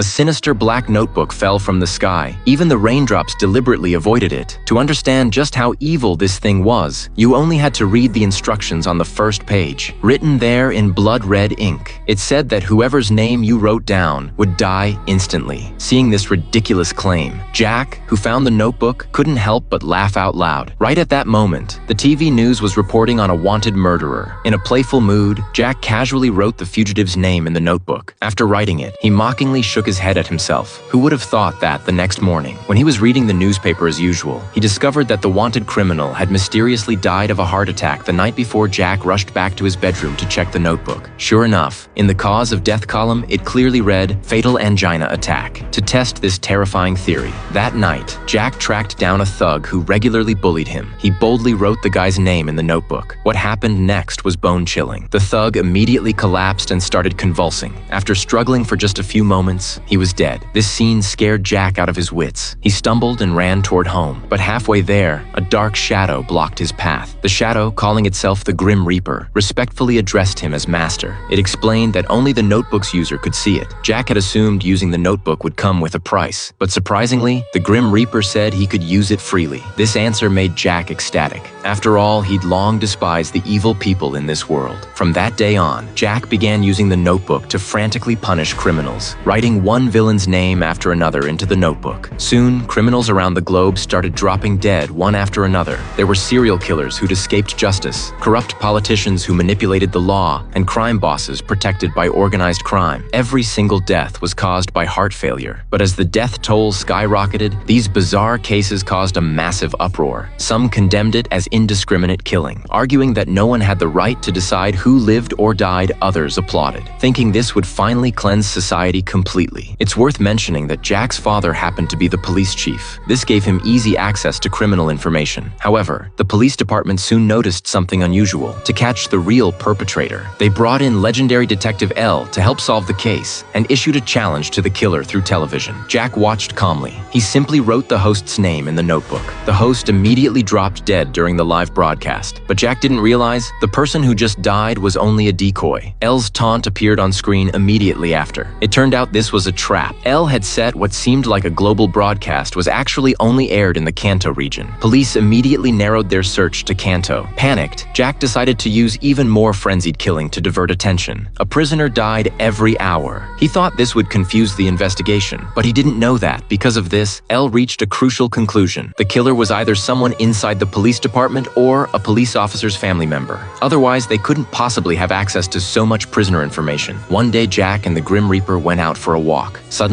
A sinister black notebook fell from the sky. Even the raindrops deliberately avoided it. To understand just how evil this thing was, you only had to read the instructions on the first page. Written there in blood-red ink, it said that whoever's name you wrote down would die instantly. Seeing this ridiculous claim, Jack, who found the notebook, couldn't help but laugh out loud. Right at that moment, the TV news was reporting on a wanted murderer. In a playful mood, Jack casually wrote the fugitive's name in the notebook. After writing it, he mockingly shook his head at himself. Who would have thought that the next morning, when he was reading the newspaper as usual, he discovered that the wanted criminal had mysteriously died of a heart attack the night before Jack rushed back to his bedroom to check the notebook. Sure enough, in the cause of death column, it clearly read, "Fatal angina attack." To test this terrifying theory, that night, Jack tracked down a thug who regularly bullied him. He boldly wrote the guy's name in the notebook. What happened next was bone-chilling. The thug immediately collapsed and started convulsing. After struggling for just a few moments, he was dead. This scene scared Jack out of his wits. He stumbled and ran toward home, but halfway there, a dark shadow blocked his path. The shadow, calling itself the Grim Reaper, respectfully addressed him as master. It explained that only the notebook's user could see it. Jack had assumed using the notebook would come with a price, but surprisingly, the Grim Reaper said he could use it freely. This answer made Jack ecstatic. After all, he'd long despised the evil people in this world. From that day on, Jack began using the notebook to frantically punish criminals, writing one villain's name after another into the notebook. Soon, criminals around the globe started dropping dead one after another. There were serial killers who'd escaped justice, corrupt politicians who manipulated the law, and crime bosses protected by organized crime. Every single death was caused by heart failure. But as the death toll skyrocketed, these bizarre cases caused a massive uproar. Some condemned it as indiscriminate killing, arguing that no one had the right to decide who lived or died. Others applauded, thinking this would finally cleanse society completely. It's worth mentioning that Jack's father happened to be the police chief. This gave him easy access to criminal information. However, the police department soon noticed something unusual. To catch the real perpetrator, they brought in legendary Detective L to help solve the case and issued a challenge to the killer through television. Jack watched calmly. He simply wrote the host's name in the notebook. The host immediately dropped dead during the live broadcast, but Jack didn't realize the person who just died was only a decoy. L's taunt appeared on screen immediately after. It turned out this was a trap. L had set what seemed like a global broadcast was actually only aired in the Kanto region. Police immediately narrowed their search to Kanto. Panicked, Jack decided to use even more frenzied killing to divert attention. A prisoner died every hour. He thought this would confuse the investigation, but he didn't know that. Because of this, L reached a crucial conclusion. The killer was either someone inside the police department or a police officer's family member. Otherwise, they couldn't possibly have access to so much prisoner information. One day, Jack and the Grim Reaper went out for a walk. Suddenly,